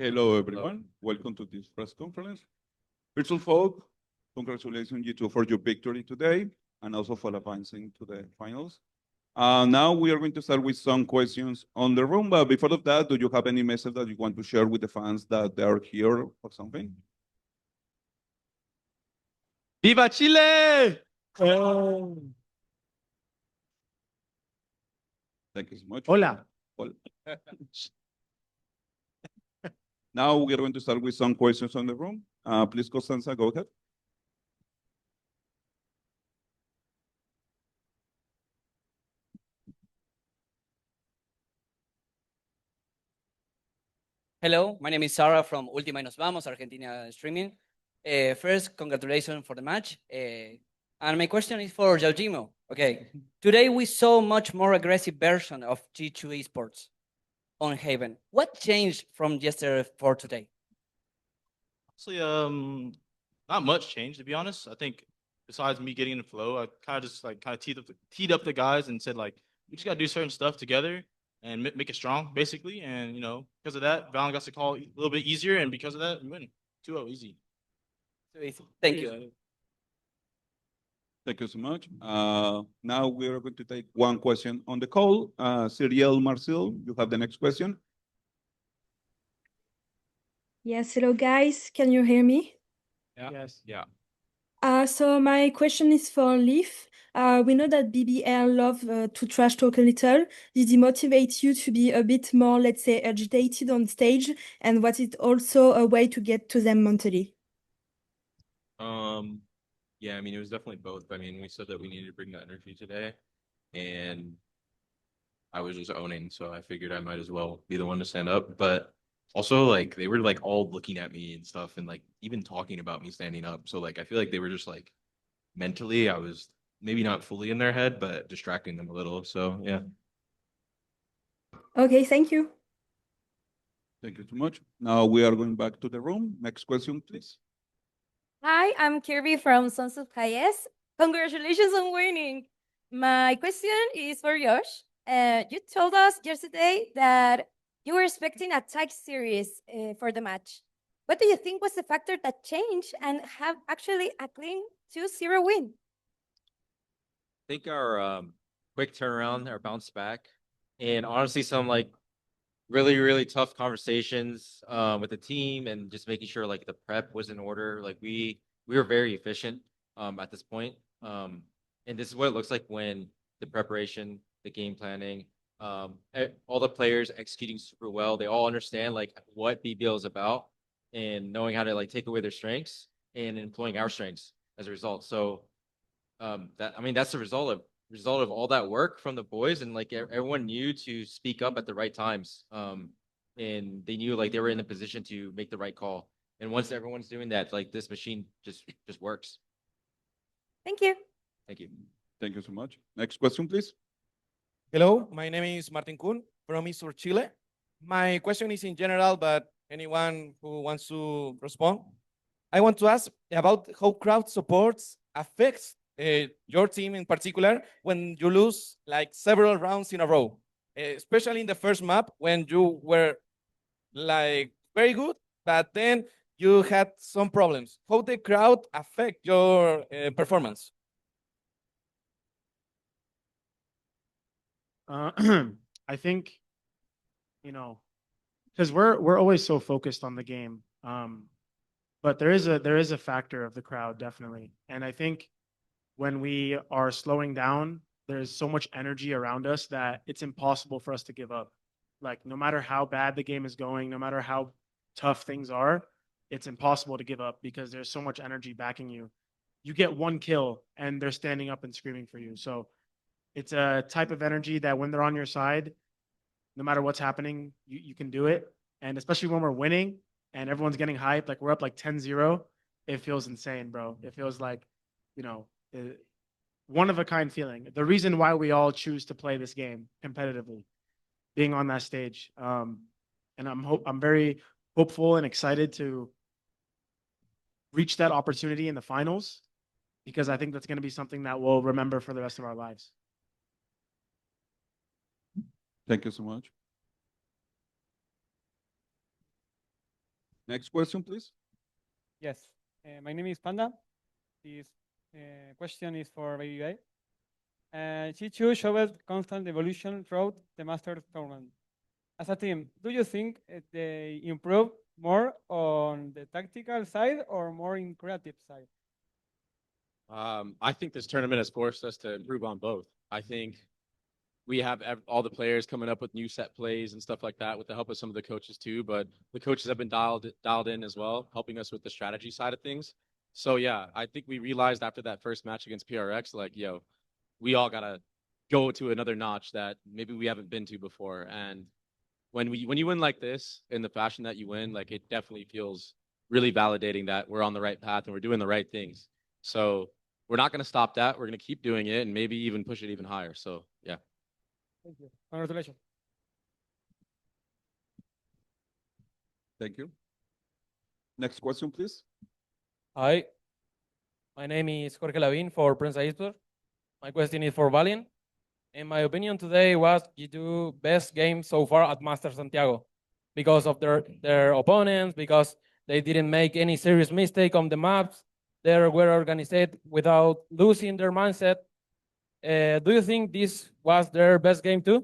Hello, everyone. Welcome to this press conference. First of all, congratulations G2 for your victory today and also for advancing to the finals. Now we are going to start with some questions on the room, but before of that, do you have any message that you want to share with the fans that they are here or something? ¡Viva Chile! Thank you so much. Hola. Hola. Now we are going to start with some questions on the room. Please, Constanza, go ahead. Hello, my name is Sarah from Última y Nos Vamos, Argentina streaming. First, congratulations for the match. And my question is for Giorgimo. Okay, today we saw much more aggressive version of G2 Esports on Haven. What changed from yesterday for today? Actually, not much changed to be honest. I think besides me getting in the flow, I kind of just teed up the guys and said like we just gotta do certain stuff together and make it strong, basically. And because of that, Valen got to call a little bit easier, and because of that, we win 2-0 easy. Thank you. Thank you so much. Now we are going to take one question on the call. Cyril Marcel, you have the next question. Yes, hello guys. Can you hear me? Yeah. Yes. Yeah. So my question is for Leaf. We know that BBL love to trash talk a little. Did it motivate you to be a bit more, let's say, agitated on stage? And was it also a way to get to them mentally? Yeah, I mean, it was definitely both. I mean, we said that we needed to bring that energy today, and I was just owning, so I figured I might as well be the one to stand up. But also, like, they were like all looking at me and stuff, and like even talking about me standing up. So like, I feel like they were just like mentally, I was maybe not fully in their head, but distracting them a little. So yeah. Okay, thank you. Thank you so much. Now we are going back to the room. Next question, please. Hi, I'm Kirby from Sons of Hayes. Congratulations on winning. My question is for Josh. You told us yesterday that you were expecting a tight series for the match. What do you think was the factor that changed and have actually a clean 2-0 win? I think our quick turnaround, our bounce back, and honestly some like really tough conversations with the team and just making sure like the prep was in order. Like we were very efficient at this point. And this is what it looks like when the preparation, the game planning, all the players executing super well. They all understand like what BBL is about and knowing how to like take away their strengths and employing our strengths as a result. So that's the result of all that work from the boys, and like everyone knew to speak up at the right times. And they knew like they were in a position to make the right call. And once everyone's doing that, like this machine just works. Thank you. Thank you. Thank you so much. Next question, please. Hello, my name is Martin Kuhn from Isur, Chile. My question is in general, but anyone who wants to respond. I want to ask about how crowd support affects your team in particular when you lose like several rounds in a row, especially in the first map when you were like very good, but then you had some problems. How the crowd affect your performance? I think, because we're always so focused on the game, but there is a factor of the crowd definitely, and I think when we are slowing down, there's so much energy around us that it's impossible for us to give up. Like no matter how bad the game is going, no matter how tough things are, it's impossible to give up because there's so much energy backing you. You get one kill and they're standing up and screaming for you. So it's a type of energy that when they're on your side, no matter what's happening, you can do it. And especially when we're winning and everyone's getting hyped, like we're up like 10-0, it feels insane, bro. It feels like, one of a kind feeling. The reason why we all choose to play this game competitively, being on that stage. And I'm very hopeful and excited to reach that opportunity in the finals because I think that's going to be something that we'll remember for the rest of our lives. Thank you so much. Next question, please. Yes, my name is Panda. This question is for BBL. G2 showed constant evolution throughout the Masters tournament. As a team, do you think they improve more on the tactical side or more in creative side? I think this tournament has forced us to improve on both. I think we have all the players coming up with new set plays and stuff like that with the help of some of the coaches too, but the coaches have been dialed in as well, helping us with the strategy side of things. So yeah, I think we realized after that first match against PRX, like, yo, we all gotta go to another notch that maybe we haven't been to before. And when you win like this in the fashion that you win, like, it definitely feels really validating that we're on the right path and we're doing the right things. So we're not going to stop that. We're going to keep doing it and maybe even push it even higher. So yeah. Thank you. Congratulations. Thank you. Next question, please. Hi, my name is Jorge Lavín for Prensa Esports. My question is for Valiant. In my opinion, today was G2 best game so far at Masters Santiago because of their opponents, because they didn't make any serious mistake on the maps. They were organized without losing their mindset. Do you think this was their best game too?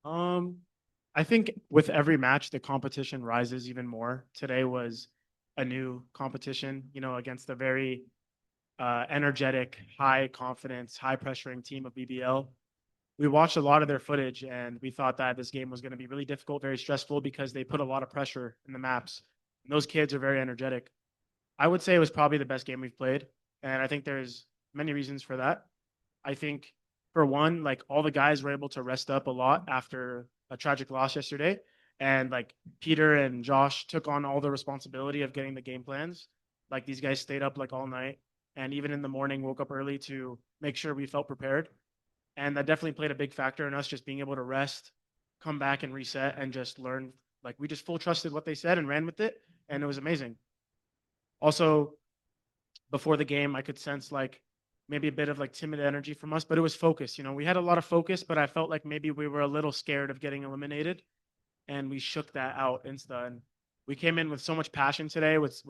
I think with every match, the competition rises even more. Today was a new competition, against a very energetic, high confidence, high pressuring team of BBL. We watched a lot of their footage and we thought that this game was going to be really difficult, very stressful because they put a lot of pressure in the maps. And those kids are very energetic. I would say it was probably the best game we've played. And I think there's many reasons for that. I think for one, like, all the guys were able to rest up a lot after a tragic loss yesterday. And like Peter and Josh took on all the responsibility of getting the game plans. Like, these guys stayed up like all night. And even in the morning, woke up early to make sure we felt prepared. And that definitely played a big factor in us just being able to rest, come back and reset and just learn. Like, we just full trusted what they said and ran with it. And it was amazing. Also, before the game, I could sense like maybe a bit of like timid energy from us, but it was focus. We had a lot of focus, but I felt like maybe we were a little scared of getting eliminated, and we shook that out insta. And we came in with so much passion today with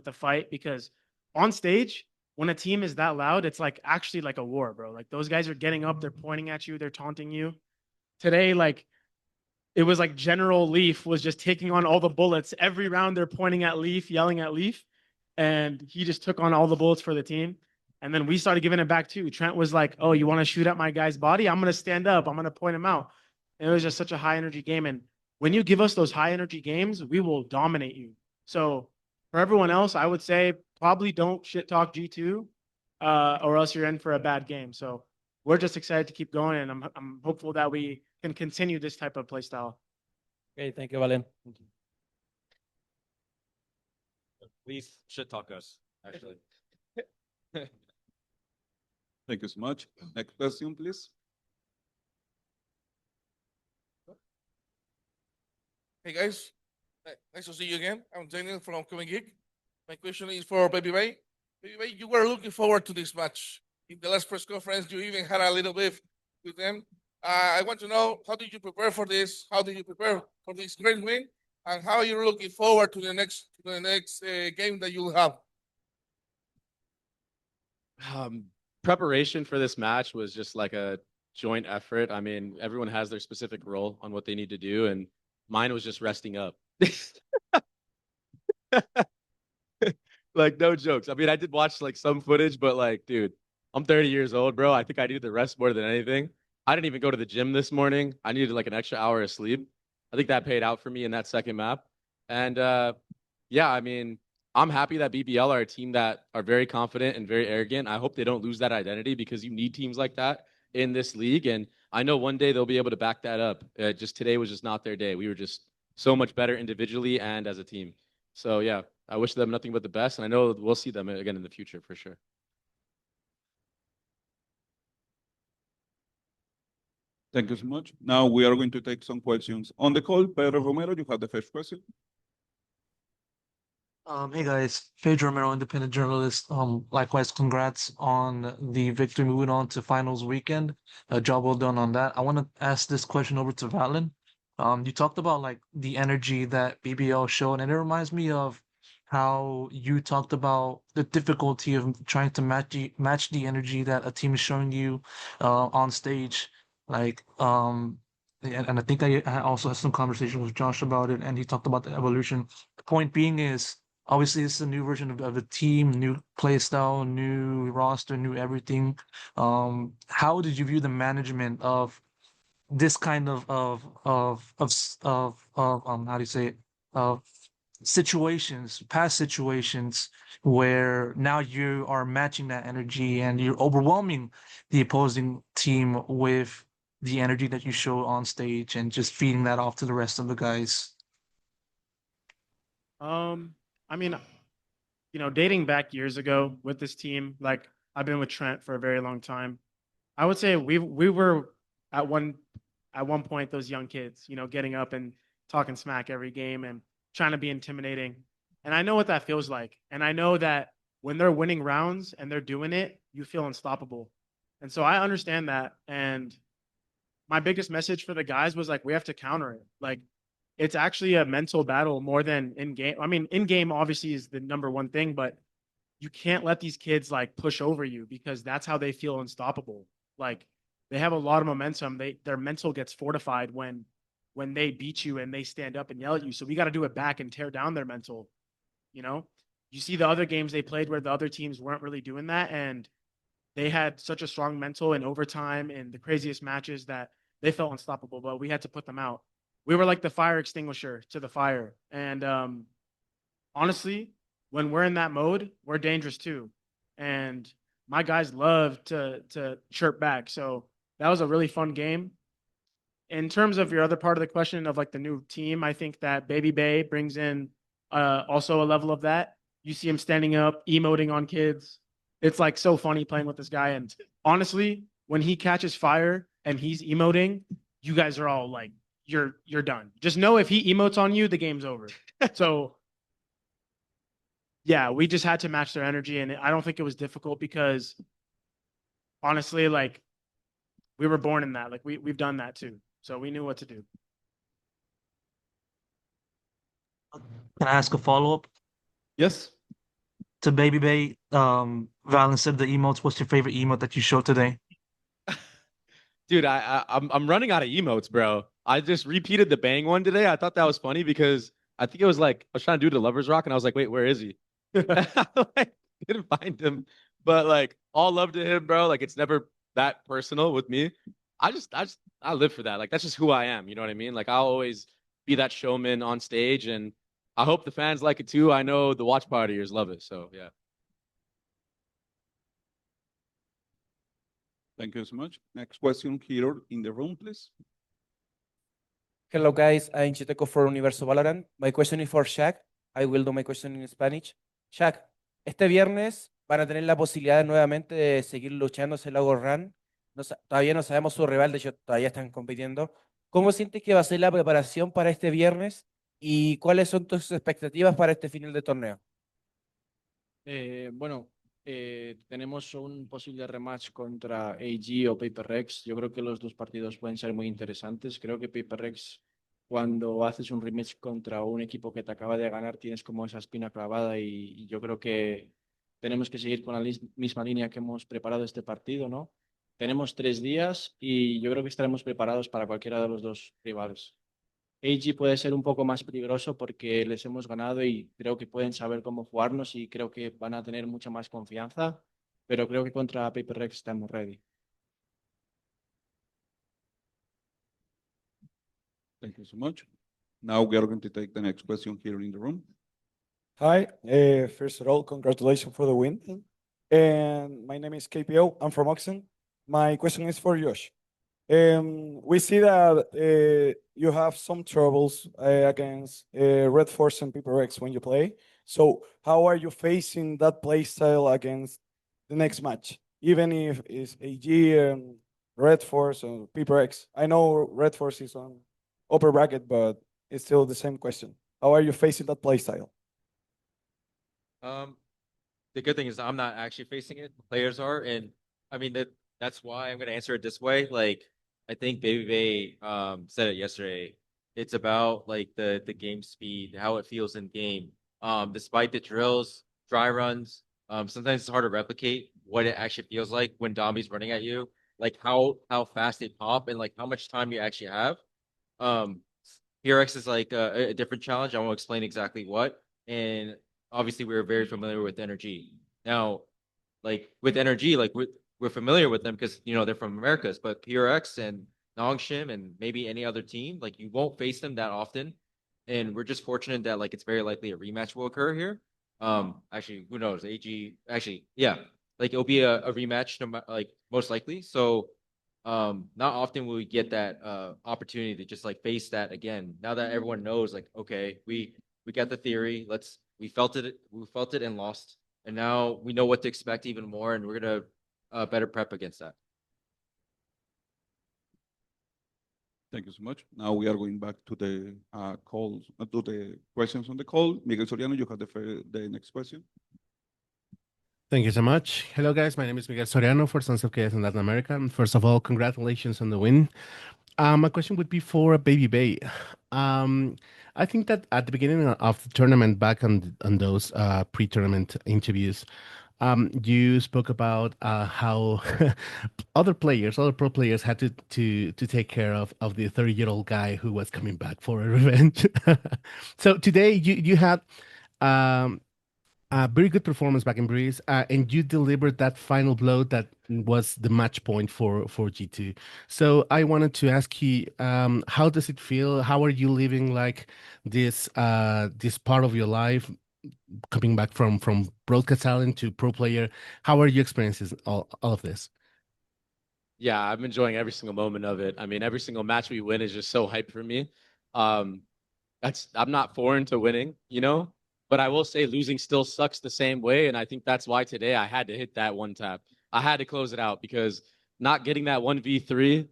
the fight, because on stage, when a team is that loud, it's like actually like a war, bro. Like, those guys are getting up, they're pointing at you, they're taunting you. Today, like, it was like General Leaf was just taking on all the bullets. Every round they're pointing at Leaf, yelling at Leaf. And he just took on all the bullets for the team. And then we started giving it back too. Trent was like, oh, you want to shoot at my guy's body? I'm going to stand up. I'm going to point him out. And it was just such a high energy game. And when you give us those high energy games, we will dominate you. So for everyone else, I would say probably don't shit talk G2 or else you're in for a bad game. So we're just excited to keep going. And I'm hopeful that we can continue this type of play style. Okay, thank you, Valen. Thank you. Please shit talk us, actually. Thank you so much. Next question, please. Hey guys, nice to see you again. I'm Daniel from Coming Geek. My question is for Baby Bay. Baby Bay, you were looking forward to this match. In the last press conference, you even had a little beef with them. I want to know, how did you prepare for this? How did you prepare for this great win? And how are you looking forward to the next game that you'll have? Preparation for this match was just like a joint effort. I mean, everyone has their specific role on what they need to do, and mine was just resting up. Like, no jokes. I mean, I did watch like some footage, but like, dude, I'm 30 years old, bro. I think I needed the rest more than anything. I didn't even go to the gym this morning. I needed like an extra hour of sleep. I think that paid out for me in that second map. And yeah, I mean, I'm happy that BBL are a team that are very confident and very arrogant. I hope they don't lose that identity, because you need teams like that in this league. And I know one day they'll be able to back that up. Just today was just not their day. We were just so much better individually and as a team. So yeah, I wish them nothing but the best. And I know we'll see them again in the future for sure. Thank you so much. Now we are going to take some questions on the call. Pedro Romero, you have the first question. Hey guys, Pedro Romero, independent journalist. Likewise, congrats on the victory, moving on to finals weekend. A job well done on that. I want to ask this question over to Valen. You talked about like the energy that BBL showed, and it reminds me of how you talked about the difficulty of trying to match the energy that a team is showing you on stage. Like, and I think I also had some conversation with Josh about it, and he talked about the evolution. The point being is, obviously, it's a new version of a team, new play style, new roster, new everything. How did you view the management of this kind of how do you say it, of past situations where now you are matching that energy and you're overwhelming the opposing team with the energy that you show on stage and just feeding that off to the rest of the guys? I mean, dating back years ago with this team, like I've been with Trent for a very long time. I would say we were at one point those young kids, getting up and talking smack every game and trying to be intimidating. And I know what that feels like. And I know that when they're winning rounds and they're doing it, you feel unstoppable. And so I understand that. And my biggest message for the guys was like, we have to counter it. Like, it's actually a mental battle more than in game. I mean, in game obviously is the number one thing, but you can't let these kids like push over you because that's how they feel unstoppable. Like, they have a lot of momentum. Their mental gets fortified when they beat you and they stand up and yell at you. So we got to do it back and tear down their mental. You see the other games they played where the other teams weren't really doing that, and they had such a strong mental in overtime and the craziest matches that they felt unstoppable, but we had to put them out. We were like the fire extinguisher to the fire. And honestly, when we're in that mode, we're dangerous too. And my guys love to chirp back. So that was a really fun game. In terms of your other part of the question of like the new team, I think that Baby Bay brings in also a level of that. You see him standing up, emoting on kids. It's like so funny playing with this guy. And honestly, when he catches fire and he's emoting, you guys are all like, you're done. Just know if he emotes on you, the game's over. So yeah, we just had to match their energy, and I don't think it was difficult because honestly, like we were born in that. Like we've done that too. So we knew what to do. Can I ask a follow-up Yes. to Baby Bay? Valen said the emotes. What's your favorite emote that you showed today? Dude, I'm running out of emotes, bro. I just repeated the bang one today. I thought that was funny because I think it was like I was trying to do the lovers rock and I was like, wait, where is he? Like, didn't find him. But like all love to him, bro. Like it's never that personal with me. I live for that. Like that's just who I am. You know what I mean? Like I'll always be that showman on stage, and I hope the fans like it too. I know the watch partiers love it. So yeah. Thank you so much. Next question here in the room, please. Hello, guys. I'm Chiteco for Universo Valorant. My question is for Shaq. I will do my question in Spanish. Shaq, este viernes van a tener la posibilidad nuevamente de seguir luchando ese Lago Run. Todavía no sabemos su rival, de hecho, todavía están compitiendo. ¿Cómo sientes que va a ser la preparación para este viernes y cuáles son tus expectativas para este final de torneo? Bueno, tenemos un posible rematch contra AG o PaperX. Yo creo que los dos partidos pueden ser muy interesantes. Creo que PaperX, cuando haces un rematch contra un equipo que te acaba de ganar, tienes como esa espina clavada y yo creo que tenemos que seguir con la misma línea que hemos preparado este partido, ¿no? Tenemos 3 días y yo creo que estaremos preparados para cualquiera de los dos rivales. AG puede ser un poco más peligroso porque les hemos ganado y creo que pueden saber cómo jugarnos y creo que van a tener mucha más confianza, pero creo que contra Paper Rex estamos ready. Thank you so much. Now we are going to take the next question here in the room. Hi, first of all, congratulations for the win. And my name is KPO. I'm from Oxen. My question is for Josh. We see that you have some troubles against Red Force and Paper X when you play. So how are you facing that play style against the next match? Even if it's AG and Red Force and Paper X. I know Red Force is on upper bracket, but it's still the same question. How are you facing that play style? The good thing is I'm not actually facing it. The players are, and I mean that's why I'm gonna answer it this way. Like I think Baby Bay said it yesterday. It's about like the game speed, how it feels in game. Despite the drills, dry runs, sometimes it's hard to replicate what it actually feels like when Domi's running at you, like how fast they pop and like how much time you actually have. Um, PRX is like a different challenge. I won't explain exactly what. And obviously, we were very familiar with Energy. Now, like with Energy, like we're familiar with them because you know they're from Americas, but PRX and Nongshim and maybe any other team, like you won't face them that often. And we're just fortunate that like it's very likely a rematch will occur here. Actually, who knows? AG, actually, yeah, like it'll be a rematch, like most likely. So, not often will we get that opportunity to just like face that again. Now that everyone knows, like, okay, we got the theory. We felt it and lost, and now we know what to expect even more, and we're gonna better prep against that. Thank you so much. Now we are going back to the calls, to the questions on the call. Miguel Soriano, you have the next question. Thank you so much. Hello, guys. My name is Miguel Soriano for Sons of Chaos in Latin America. And first of all, congratulations on the win. My question would be for Baby Bay. I think that at the beginning of the tournament, back on those pre-tournament interviews, you spoke about how other pro players had to take care of the 30-year-old guy who was coming back for a revenge. So today you had um, a very good performance back in Breeze, and you delivered that final blow that was the match point for G2. So I wanted to ask you, how does it feel? How are you living like this part of your life, coming back from broadcast talent to pro player? How are you experiencing all of this? Yeah, I'm enjoying every single moment of it. I mean, every single match we win is just so hype for me. Um, I'm not foreign to winning, you know, but I will say losing still sucks the same way. And I think that's why today I had to hit that one tap. I had to close it out because not getting that 1v3,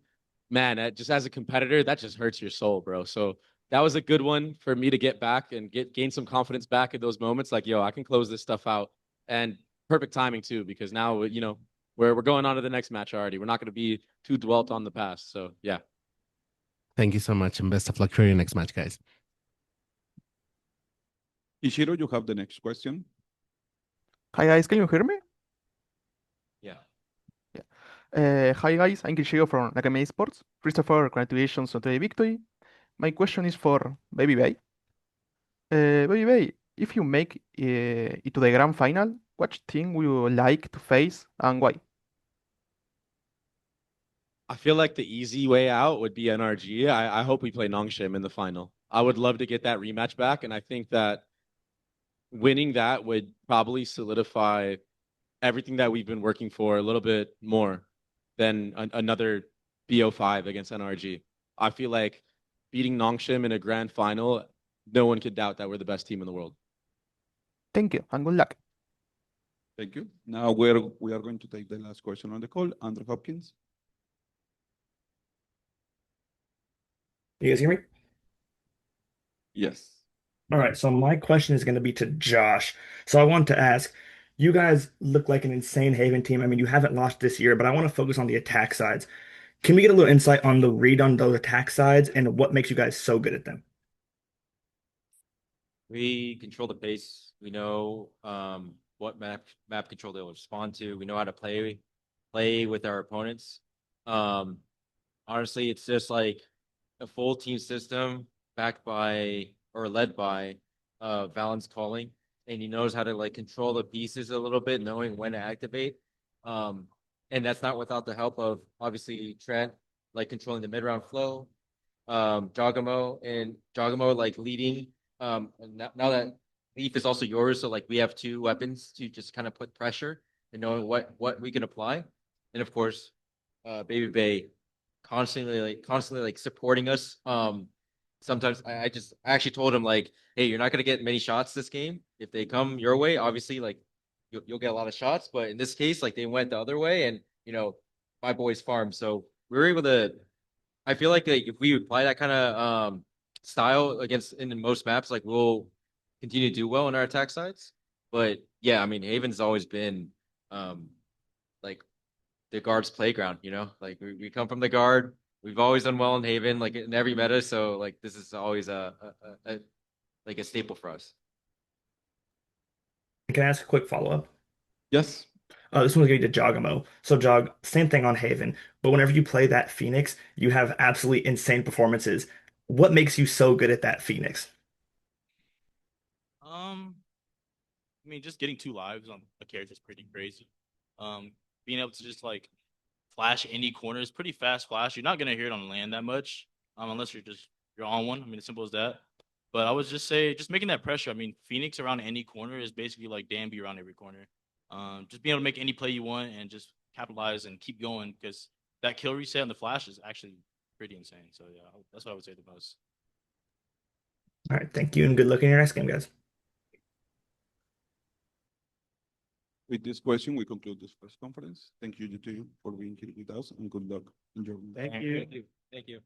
man, just as a competitor, that just hurts your soul, bro. So that was a good one for me to get back and gain some confidence back in those moments. Like, yo, I can close this stuff out. And perfect timing too, because now, you know, we're going on to the next match already. We're not going to be too dwelt on the past. So yeah. Thank you so much, and best of luck for your next match, guys. Ishiro, you have the next question. Hi guys, can you hear me? Yeah. Hi guys, I'm G2 from BBL Esports. First of all, congratulations on the victory. My question is for Baby Bay. Baby Bay, if you make it to the grand final, which team would you like to face and why? I feel like the easy way out would be NRG. I hope we play Nongshim in the final. I would love to get that rematch back, and I think that winning that would probably solidify everything that we've been working for a little bit more than another BO5 against NRG. I feel like beating Nongshim in a grand final, no one could doubt that we're the best team in the world. Thank you and good luck. Thank you. Now we are going to take the last question on the call. Andrew Hopkins. You guys hear me? Yes. All right, so my question is going to be to Josh. So I want to ask, you guys look like an insane Haven team. I mean, you haven't lost this year, but I want to focus on the attack sides. Can we get a little insight on the read on those attack sides and what makes you guys so good at them? We control the pace. We know what map control they'll respond to. We know how to play with our opponents. Honestly, it's just like a full team system backed by or led by Valen's calling, and he knows how to like control the pieces a little bit, knowing when to activate. And that's not without the help of obviously Trent, like controlling the mid round flow, Jogamo like leading. Now that Leaf is also yours, so like we have two weapons to just kind of put pressure and knowing what we can apply, and of course, Baby Bay constantly like supporting us. Sometimes I actually told him like, hey, you're not gonna get many shots this game. If they come your way, obviously like you'll get a lot of shots, but in this case, like they went the other way, and you know my boys farmed, so we were able to. I feel like if we apply that kind of style against in most maps, like we'll continue to do well on our attack sides. But yeah, I mean, Haven's always been like the guard's playground, you know, like we come from the guard, we've always done well in Haven, like in every meta. So like this is always like a staple for us. Can I ask a quick follow-up? Yes. This one's going to be to Jogamo. So Jog, same thing on Haven, but whenever you play that Phoenix, you have absolutely insane performances. What makes you so good at that Phoenix? I mean, just getting 2 lives on a character is pretty crazy. Being able to just like flash any corner is pretty fast flash. You're not gonna hear it on land that much, unless you're on one. I mean, as simple as that. But I would just say, just making that pressure. I mean, Phoenix around any corner is basically like Danby around every corner. Just being able to make any play you want and just capitalize and keep going, because that kill reset and the flash is actually pretty insane. So yeah, that's what I would say the most. All right, thank you, and good luck in your next game, guys. With this question, we conclude this press conference. Thank you to you for being here with us, and good luck in your. Thank you. Thank you.